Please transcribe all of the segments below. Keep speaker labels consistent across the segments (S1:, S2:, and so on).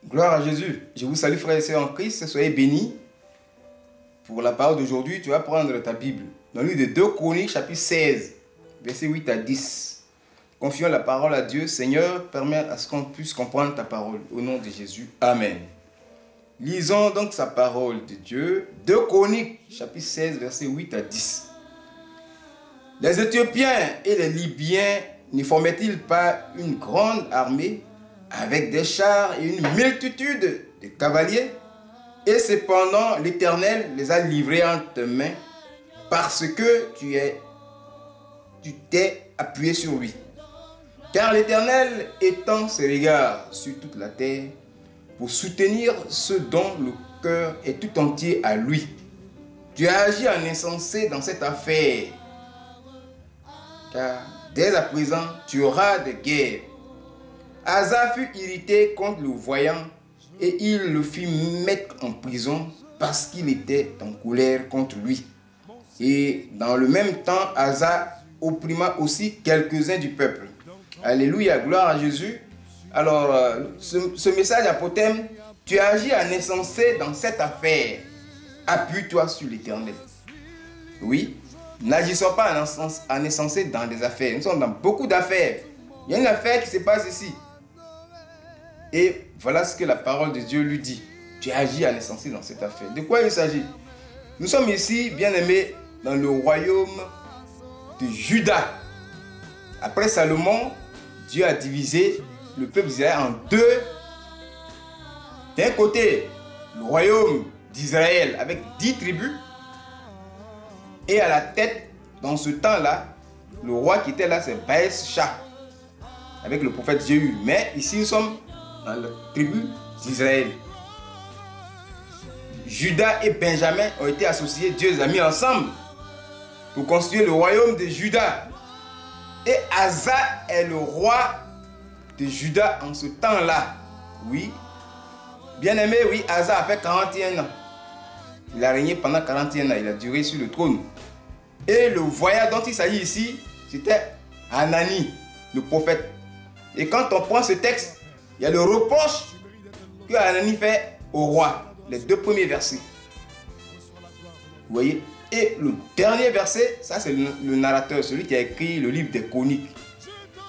S1: Gloire à Jésus. Je vous salue frères et sœurs en Christ. Soyez bénis. Pour la parole d'aujourd'hui, tu vas prendre ta Bible. Dans le livre de 2 Chroniques, chapitre 16, versets 8 à 10. Confions la parole à Dieu. Seigneur, permets à ce qu'on puisse comprendre ta parole. Au nom de Jésus. Amen. Lisons donc sa parole de Dieu. 2 Chroniques, chapitre 16, versets 8 à 10. Les Éthiopiens et les Libyens ne formaient-ils pas une grande armée avec des chars et une multitude de cavaliers? Et cependant, l'Éternel les a livrés entre tes mains parce que tu t'es appuyé sur lui. Car l'Éternel étend ses regards sur toute la terre pour soutenir ceux dont le cœur est tout entier à lui. Tu as agi en insensé dans cette affaire, car dès à présent, tu auras des guerres. Asa fut irrité contre le voyant et il le fit mettre en prison parce qu'il était en colère contre lui. Et dans le même temps, Asa opprima aussi quelques-uns du peuple. Alléluia, gloire à Jésus. Alors, ce message apothème, tu agis en insensé dans cette affaire. Appuie-toi sur l'Éternel. Oui, n'agissons pas en insensé dans des affaires. Nous sommes dans beaucoup d'affaires. Il y a une affaire qui se passe ici. Et voilà ce que la parole de Dieu lui dit. Tu agis en insensé dans cette affaire. De quoi il s'agit? Nous sommes ici, bien-aimés, dans le royaume de Juda. Après Salomon, Dieu a divisé le peuple d'Israël en deux. D'un côté, le royaume d'Israël avec 10 tribus. Et à la tête, dans ce temps-là, le roi qui était là, c'est Baïs-Shah, avec le prophète Jéhu. Mais ici, nous sommes dans la tribu d'Israël. Juda et Benjamin ont été associés. Dieu les a mis ensemble pour constituer le royaume de Juda. Et Asa est le roi de Juda en ce temps-là. Oui. Bien aimé, oui, Asa a fait 41 ans. Il a régné pendant 41 ans. Il a duré sur le trône. Et le voyant dont il s'agit ici, c'était Hanani, le prophète. Et quand on prend ce texte, il y a le reproche que Hanani fait au roi. Les deux premiers versets. Vous voyez? Et le dernier verset, ça c'est le narrateur, celui qui a écrit le livre des Chroniques.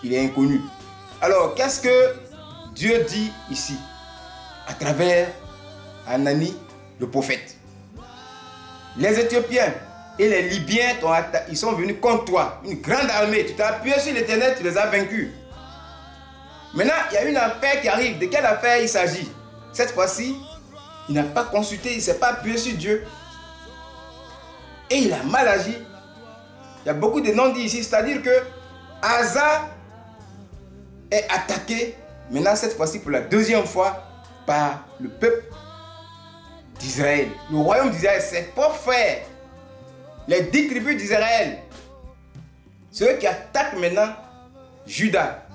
S1: Il est inconnu. Alors, qu'est-ce que Dieu dit ici? À travers Hanani, le prophète. Les Éthiopiens et les Libyens, ils sont venus contre toi. Une grande armée. Tu t'es appuyé sur l'Éternel, tu les as vaincus. Maintenant, il y a une affaire qui arrive. De quelle affaire il s'agit? Cette fois-ci, il n'a pas consulté, il ne s'est pas appuyé sur Dieu. Et il a mal agi. Il y a beaucoup de non-dits ici. C'est-à-dire que Asa est attaqué, maintenant cette fois-ci pour la deuxième fois, par le peuple d'Israël. Le royaume d'Israël, ses propres frères. Les 10 tribus d'Israël. Ceux qui attaquent maintenant Juda.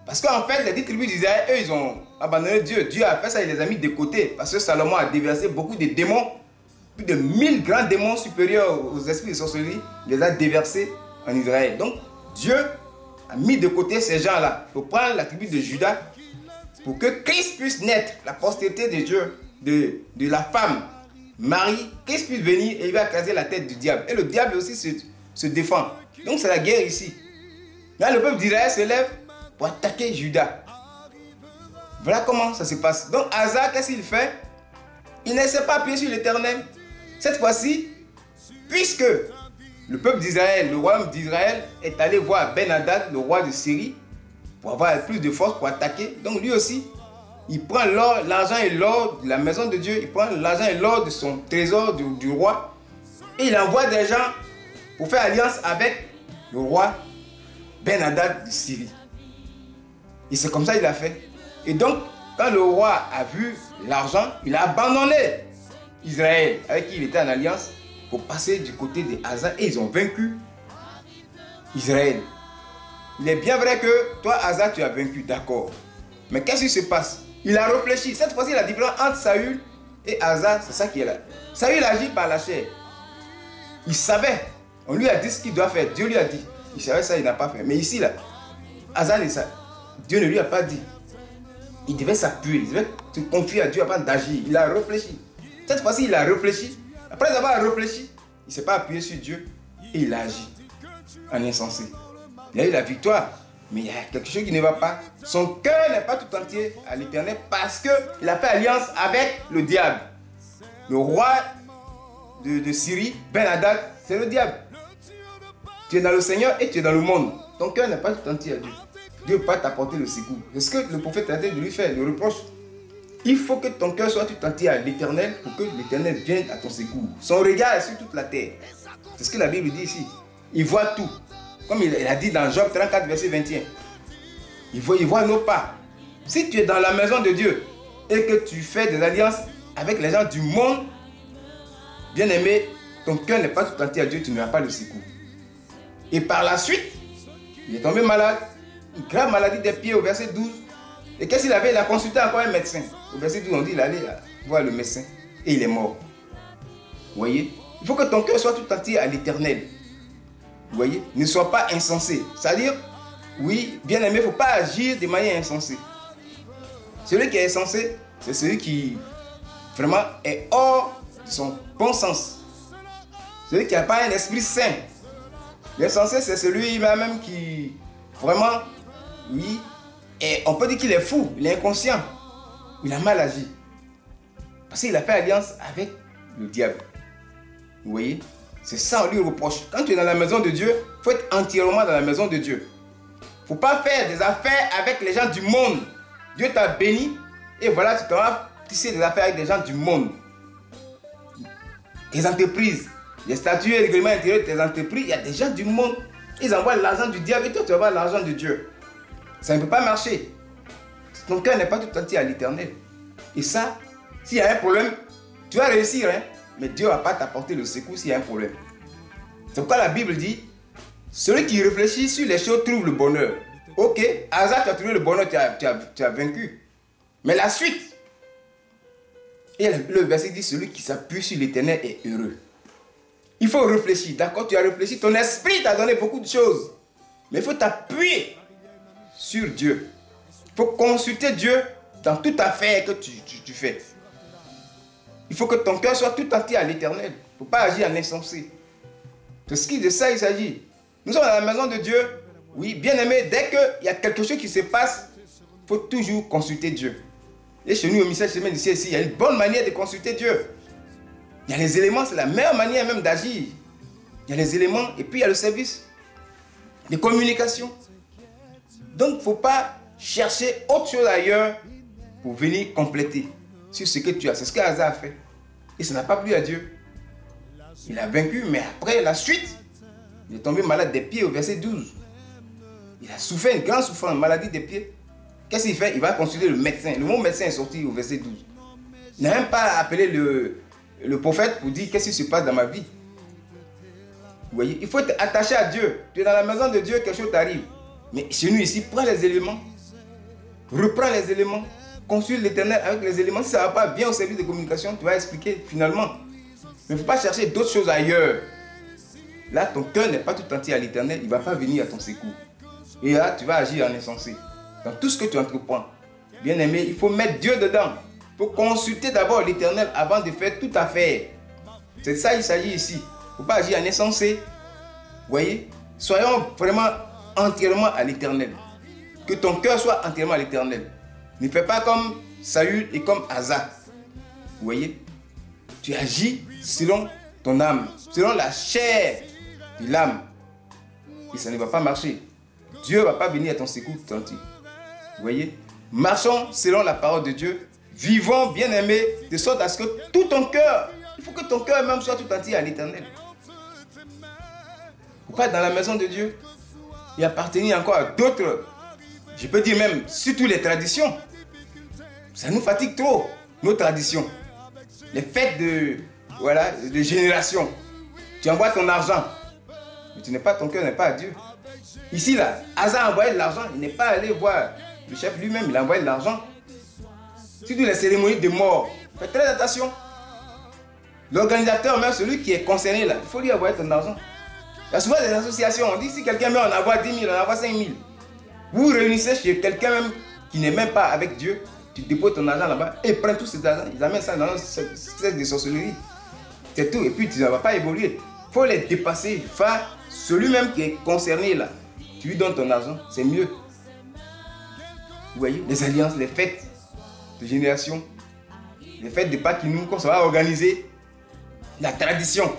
S1: Parce qu'en fait, les 10 tribus d'Israël, eux, ils ont abandonné Dieu. Dieu a fait ça, il les a mis de côté. Parce que Salomon a déversé beaucoup de démons. Plus de 1000 grands démons supérieurs aux esprits de sorcellerie. Il les a déversés en Israël. Donc, Dieu a mis de côté ces gens-là. Pour prendre la tribu de Juda. Pour que Christ puisse naître. La postérité de Dieu, de la femme. Marie, Christ puisse venir et il va écraser la tête du diable. Et le diable aussi se défend. Donc, c'est la guerre ici. Là, le peuple d'Israël se lève pour attaquer Juda. Voilà comment ça se passe. Donc Asa, qu'est-ce qu'il fait? Il ne s'est pas appuyé sur l'Éternel. Cette fois-ci, puisque le peuple d'Israël, le royaume d'Israël est allé voir Ben-Hadad, le roi de Syrie, pour avoir plus de force pour attaquer. Donc lui aussi, il prend l'argent et l'or de la maison de Dieu, il prend l'argent et l'or de son trésor du roi, et il envoie des gens pour faire alliance avec le roi Ben-Hadad de Syrie. Et c'est comme ça qu'il a fait. Et donc, quand le roi a vu l'argent, il a abandonné Israël, avec qui il était en alliance, pour passer du côté de Asa. Et ils ont vaincu Israël. Il est bien vrai que toi, Asa, tu as vaincu, d'accord. Mais qu'est-ce qui se passe? Il a réfléchi. Cette fois-ci, la différence entre Saül et Asa, c'est ça qui est là. Saül agit par la chair. Il savait. On lui a dit ce qu'il doit faire. Dieu lui a dit. Il savait ça, il n'a pas fait. Mais ici, là, Asa, Dieu ne lui a pas dit. il devait s'appuyer, il devait se confier à Dieu avant d'agir. Il a réfléchi. Cette fois-ci, il a réfléchi. Après avoir réfléchi, il ne s'est pas appuyé sur Dieu et il a agi en insensé. Il a eu la victoire, mais il y a quelque chose qui ne va pas. Son cœur n'est pas tout entier à l'Éternel parce qu'il a fait alliance avec le diable. Le roi de Syrie, Ben-Hadad, c'est le diable. Tu es dans le Seigneur et tu es dans le monde. Ton cœur n'est pas tout entier à Dieu. Dieu ne peut pas t'apporter le secours. C'est ce que le prophète a dit de lui faire, le reproche. Il faut que ton cœur soit tout entier à l'Éternel pour que l'Éternel vienne à ton secours. Son regard est sur toute la terre. C'est ce que la Bible dit ici. Il voit tout. Comme il a dit dans Job 34, verset 21. Il voit nos pas. Si tu es dans la maison de Dieu et que tu fais des alliances avec les gens du monde, bien aimé, ton cœur n'est pas tout entier à Dieu, tu n'auras pas le secours. Et par la suite, il est tombé malade, une grave maladie des pieds au verset 12. Et qu'est-ce qu'il avait? Il a consulté encore un médecin. Au verset 12, on dit qu'il allait voir le médecin et il est mort. Vous voyez? Il faut que ton cœur soit tout entier à l'Éternel. Vous voyez? Ne sois pas insensé. C'est-à-dire, oui, bien aimé, il ne faut pas agir de manière insensée. Celui qui est insensé, c'est celui qui vraiment est hors de son bon sens. Celui qui n'a pas un esprit sain. L'insensé, c'est celui-même qui, vraiment, oui, et on peut dire qu'il est fou, il est inconscient. Il a mal agi. Parce qu'il a fait alliance avec le diable. Vous voyez? C'est ça, on lui reproche. Quand tu es dans la maison de Dieu, il faut être entièrement dans la maison de Dieu. Il ne faut pas faire des affaires avec les gens du monde. Dieu t'a béni et voilà, tu vas tisser des affaires avec des gens du monde. Tes entreprises, les statuts et les règlements intérieurs de tes entreprises, il y a des gens du monde. Ils envoient l'argent du diable et toi tu envoies l'argent de Dieu. Ça ne peut pas marcher. Ton cœur n'est pas tout entier à l'Éternel. Et ça, s'il y a un problème, tu vas réussir, hein? Mais Dieu ne va pas t'apporter le secours s'il y a un problème. C'est pourquoi la Bible dit, celui qui réfléchit sur les choses trouve le bonheur. Ok, hasard, tu as trouvé le bonheur, tu as vaincu. Mais la suite, et le verset dit, celui qui s'appuie sur l'Éternel est heureux. Il faut réfléchir, d'accord? Tu as réfléchi, ton esprit t'a donné beaucoup de choses. Mais il faut t'appuyer sur Dieu. Il faut consulter Dieu dans toute affaire que tu fais. Il faut que ton cœur soit tout entier à l'Éternel. Il ne faut pas agir en insensé. C'est de ça il s'agit. Nous sommes dans la maison de Dieu. Oui, bien aimé, dès qu'il y a quelque chose qui se passe, il faut toujours consulter Dieu. Et chez nous, au ministère Chemin d'ici, il y a une bonne manière de consulter Dieu. Il y a les éléments, c'est la meilleure manière même d'agir. Il y a les éléments et puis il y a le service de communication. Donc, il ne faut pas chercher autre chose ailleurs pour venir compléter sur ce que tu as. C'est ce qu'Asa a fait. Et ça n'a pas plu à Dieu. Il a vaincu, mais après la suite, il est tombé malade des pieds au verset 12. Il a souffert une grande souffrance, maladie des pieds. Qu'est-ce qu'il fait? Il va consulter le médecin. Le mot médecin est sorti au verset 12. Il n'a même pas appelé le prophète pour dire qu'est-ce qui se passe dans ma vie. Vous voyez, il faut être attaché à Dieu. Tu es dans la maison de Dieu, quelque chose t'arrive. Mais chez nous ici, prends les éléments. Reprends les éléments. Consulte l'Éternel avec les éléments. Si ça ne va pas bien au service de communication, tu vas expliquer finalement. Mais il ne faut pas chercher d'autres choses ailleurs. Là, ton cœur n'est pas tout entier à l'Éternel. Il ne va pas venir à ton secours. Et là, tu vas agir en insensé. Dans tout ce que tu entreprends. Bien aimé, il faut mettre Dieu dedans. Il faut consulter d'abord l'Éternel avant de faire toute affaire. C'est ça il s'agit ici. Il ne faut pas agir en insensé. Vous voyez? Soyons vraiment entièrement à l'Éternel. Que ton cœur soit entièrement à l'Éternel. Ne fais pas comme Saül et comme Asa. Vous voyez? Tu agis selon ton âme, selon la chair de l'âme. Et ça ne va pas marcher. Dieu ne va pas venir à ton secours tout entier. Vous voyez? Marchons selon la parole de Dieu. Vivons bien aimés, de sorte à ce que tout ton cœur, il faut que ton cœur même soit tout entier à l'Éternel. Pour pas être dans la maison de Dieu et appartenir encore à d'autres, je peux dire même, surtout les traditions. Ça nous fatigue trop, nos traditions. Les fêtes de génération. Tu envoies ton argent, mais ton cœur n'est pas à Dieu. Ici, là, Asa a envoyé de l'argent, il n'est pas allé voir le chef lui-même, il a envoyé de l'argent. Surtout les cérémonies de mort. Faites très attention. L'organisateur, même celui qui est concerné là, il faut lui envoyer ton argent. Il y a souvent des associations, on dit si quelqu'un meurt, on envoie 10 000, on envoie 5 000. Vous vous réunissez chez quelqu'un même qui n'est même pas avec Dieu, Tu déposes ton argent là-bas et ils prennent tout cet argent. Ils amènent ça dans un cercle de sorcellerie. C'est tout. Et puis tu ne vas pas évoluer. Il faut les dépasser. Va, celui même qui est concerné là, tu lui donnes ton argent, c'est mieux. Vous voyez, les alliances, les fêtes de génération, les fêtes de Pâques qu'on va organiser, la tradition.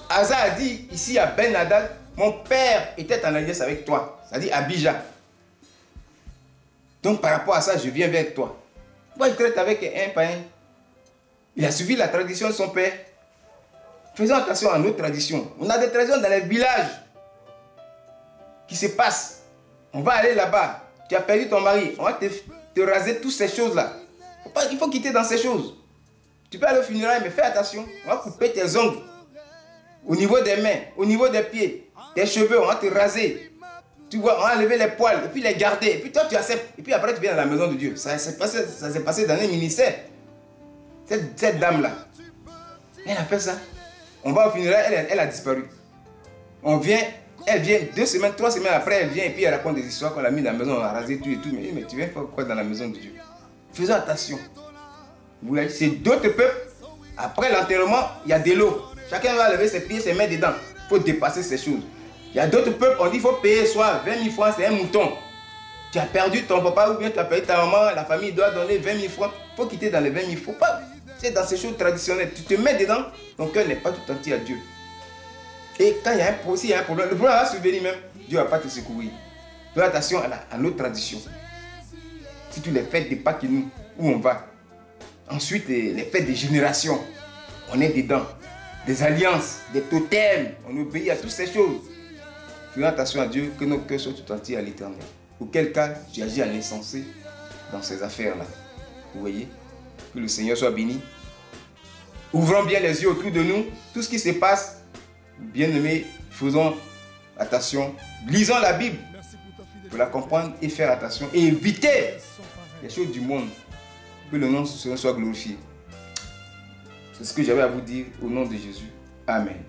S1: Asa a dit ici à Ben Hadad, mon père était en alliance avec toi, c'est-à-dire Abijah. Donc par rapport à ça, je viens vers toi. Moi, il traite avec un par un. Il a suivi la tradition de son père. Faisons attention à nos traditions. On a des traditions dans les villages qui se passent. On va aller là-bas. Tu as perdu ton mari. On va te raser toutes ces choses-là. Il faut quitter dans ces choses. Tu peux aller au funérail, mais fais attention. On va couper tes ongles. Au niveau des mains, au niveau des pieds. Tes cheveux, on va te raser. Tu vois, on va enlever les poils et puis les garder. Et puis toi, tu acceptes. Et puis après, tu viens dans la maison de Dieu. Ça s'est passé dans un ministère. Cette dame-là, elle a fait ça. On va au funérail, elle a disparu. Elle vient 2 semaines, 3 semaines après, elle vient et puis elle raconte des histoires qu'on a mis dans la maison, on a rasé tout et tout. Mais tu viens faire quoi dans la maison de Dieu? Faisons attention. C'est d'autres peuples. Après l'enterrement, il y a de l'eau. Chacun va lever ses pieds, ses mains dedans. Il faut dépasser ces choses. Il y a d'autres peuples, on dit qu'il faut payer soit 20 000 francs, c'est un mouton. Tu as perdu ton papa ou bien tu as perdu ta maman, la famille doit donner 20 000 francs. Il faut quitter dans les 20 000. Il ne faut pas. C'est dans ces choses traditionnelles. Tu te mets dedans, ton cœur n'est pas tout entier à Dieu. Et quand il y a un problème, le problème va survenir même, Dieu ne va pas te secourir. Fais attention à nos traditions. Si tu les fêtes de Pâques où on va. Ensuite, les fêtes des générations, on est dedans. Des alliances, des totems, on obéit à toutes ces choses. Faisons attention à Dieu, que nos cœurs soient tout entiers à l'Éternel. Auquel cas, tu agis à l'insensé dans ces affaires-là. Vous voyez? Que le Seigneur soit béni. Ouvrons bien les yeux autour de nous. Tout ce qui se passe, bien-aimés, faisons attention. Lisons la Bible pour la comprendre et faire attention. Et éviter les choses du monde. Que le nom du Seigneur soit glorifié. C'est ce que j'avais à vous dire au nom de Jésus. Amen.